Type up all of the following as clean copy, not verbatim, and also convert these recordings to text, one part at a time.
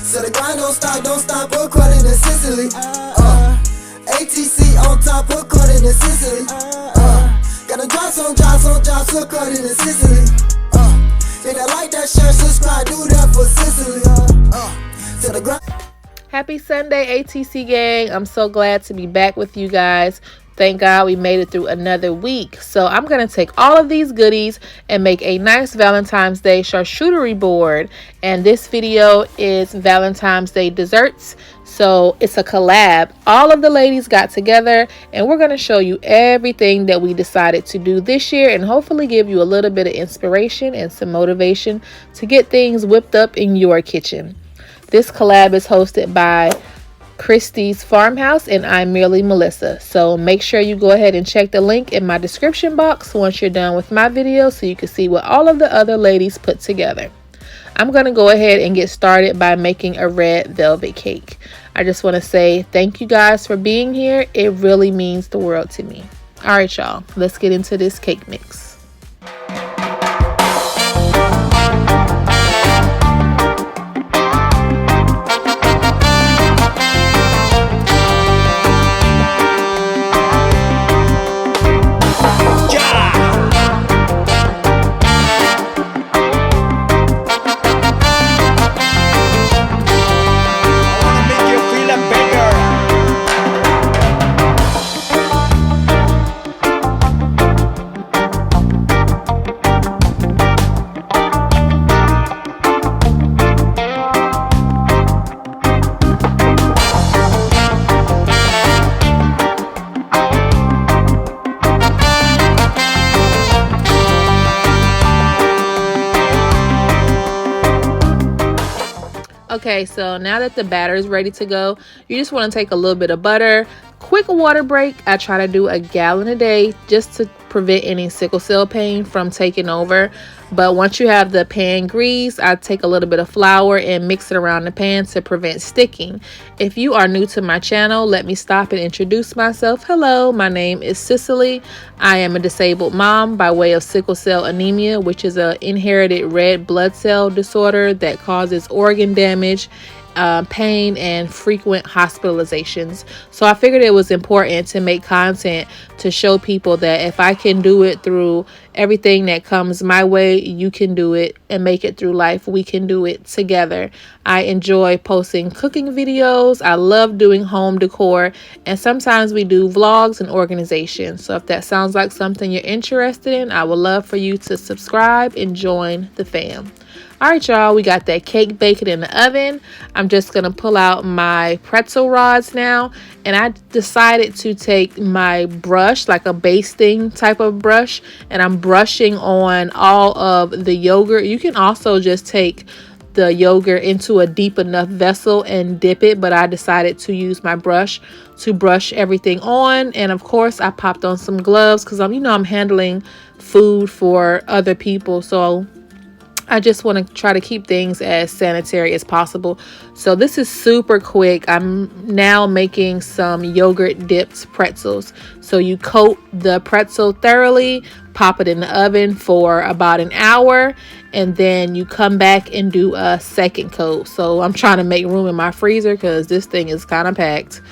So the grind don't stop, according to Sicily. ATC on top, according to Sicily. Gotta drops, according to Sicily. If they like that, share, subscribe, do that for Sicily. To the grind. Happy Sunday, ATC gang. I'm so glad to be back with you guys. Thank God we made it through another week. So I'm going to take all of these goodies and make a nice Valentine's Day charcuterie board. And this video is Valentine's Day desserts. So it's a collab. All of the ladies got together and we're going to show you everything that we decided to do this year and hopefully give you a little bit of inspiration and some motivation to get things whipped up in your kitchen. This collab is hosted by Christie's Farmhouse and I'm merely Melissa. So make sure you go ahead and check the link in my description box once you're done with my video so you can see what all of the other ladies put together. I'm going to go ahead and get started by making a red velvet cake. I just want to say thank you guys for being here. It really means the world to me. All right, y'all, let's get into this cake mix. Okay, so now that the batter is ready to go, you just want to take a little bit of butter, quick water break. I try to do a gallon a day just to prevent any sickle cell pain from taking over. But once you have the pan greased, I take a little bit of flour and mix it around the pan to prevent sticking. If you are new to my channel, let me stop and introduce myself. Hello, my name is Cicely. I am a disabled mom by way of sickle cell anemia, which is an inherited red blood cell disorder that causes organ damage, pain, and frequent hospitalizations. So I figured it was important to make content to show people that if I can do it through everything that comes my way, you can do it and make it through life. We can do it together. I enjoy posting cooking videos. I love doing home decor, and sometimes we do vlogs and organizations. So if that sounds like something you're interested in, I would love for you to subscribe and join the fam. All right, y'all, we got that cake baking in the oven. I'm just going to pull out my pretzel rods now. And I decided to take my brush, like a basting type of brush, and I'm brushing on all of the yogurt. You can also just take the yogurt into a deep enough vessel and dip it, but I decided to use my brush to brush everything on. And of course, I popped on some gloves because I'm handling food for other people. So I just want to try to keep things as sanitary as possible. So this is super quick. I'm now making some yogurt dipped pretzels. So you coat the pretzel thoroughly, pop it in the oven for about an hour, and then you come back and do a second coat. So I'm trying to make room in my freezer because this thing is kind of packed.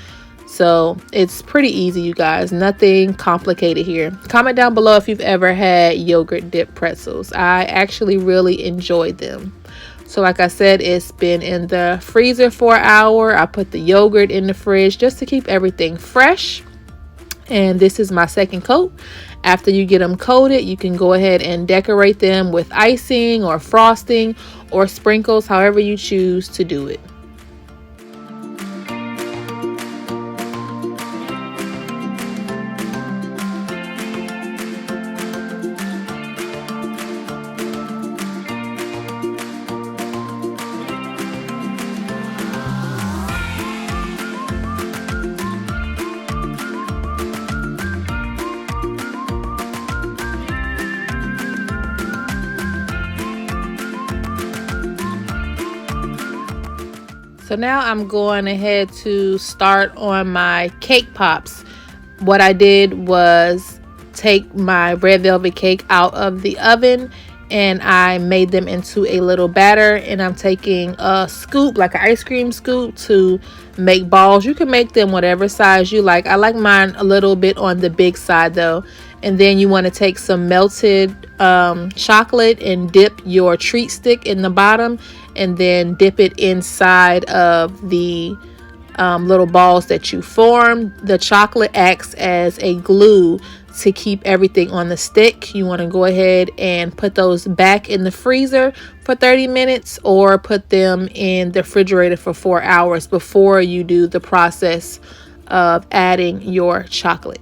So it's pretty easy, you guys. Nothing complicated here. Comment down below if you've ever had yogurt dipped pretzels. I actually really enjoyed them. So like I said, it's been in the freezer for an hour. I put the yogurt in the fridge just to keep everything fresh. And this is my second coat. After you get them coated, you can go ahead and decorate them with icing or frosting or sprinkles, however you choose to do it. So now I'm going ahead to start on my cake pops. What I did was take my red velvet cake out of the oven and I made them into a little batter, and I'm taking a scoop, like an ice cream scoop, to make balls. You can make them whatever size you like. I like mine a little bit on the big side though. And then you want to take some melted chocolate and dip your treat stick in the bottom, and then dip it inside of the little balls that you formed. The chocolate acts as a glue to keep everything on the stick. You want to go ahead and put those back in the freezer for 30 minutes or put them in the refrigerator for 4 hours before you do the process of adding your chocolate.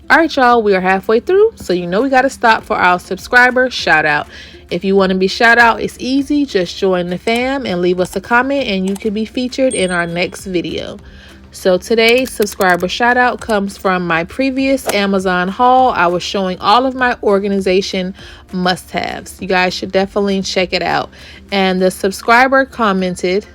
All right, y'all, we are halfway through, so you know we got to stop for our subscriber shout out. If you want to be shout out, it's easy. Just join the fam and leave us a comment, and you could be featured in our next video. So today's subscriber shout out comes from my previous Amazon haul. I was showing all of my organization must-haves. You guys should definitely check it out. And the subscriber commented,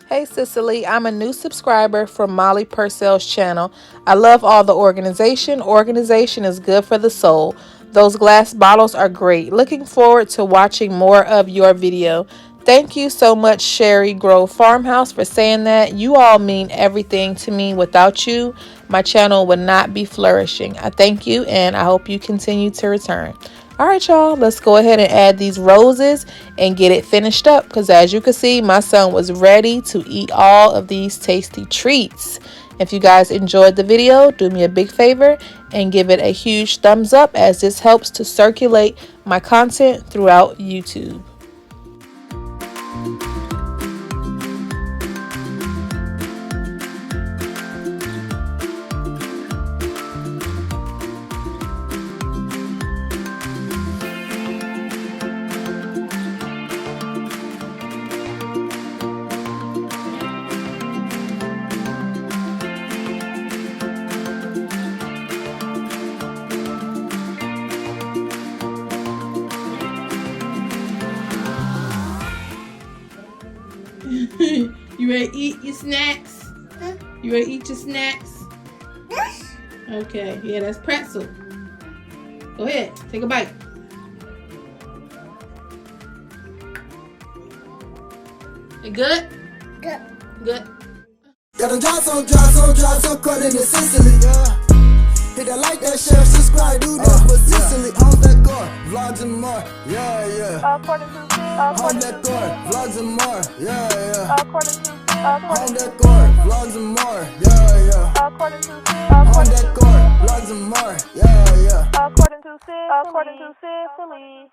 "Hey Cicely, I'm a new subscriber from Molly Purcell's channel. I love all the organization. Organization is good for the soul. Those glass bottles are great. Looking forward to watching more of your video. Thank you so much, Sherry Grove Farmhouse, for saying that. You all mean everything to me. Without you, my channel would not be flourishing. I thank you, and I hope you continue to return." All right, y'all, let's go ahead and add these roses and get it finished up, because as you can see, my son was ready to eat all of these tasty treats. If you guys enjoyed the video, do me a big favor and give it a huge thumbs up, as this helps to circulate my content throughout YouTube. You ready to eat your snacks? Huh? You ready to eat your snacks? Yes. Okay, yeah, that's pretzel. Go ahead, take a bite. You good? Good. Good. Got them drops on according to Sicily. Hit that like, that, share, subscribe, do that for Sicily. On that core, vlogs and more. Yeah, yeah. On that core, vlogs and more. Yeah, yeah. On that core, vlogs and more. Yeah, yeah. On that core, vlogs and more. Yeah, yeah. According to Sicily.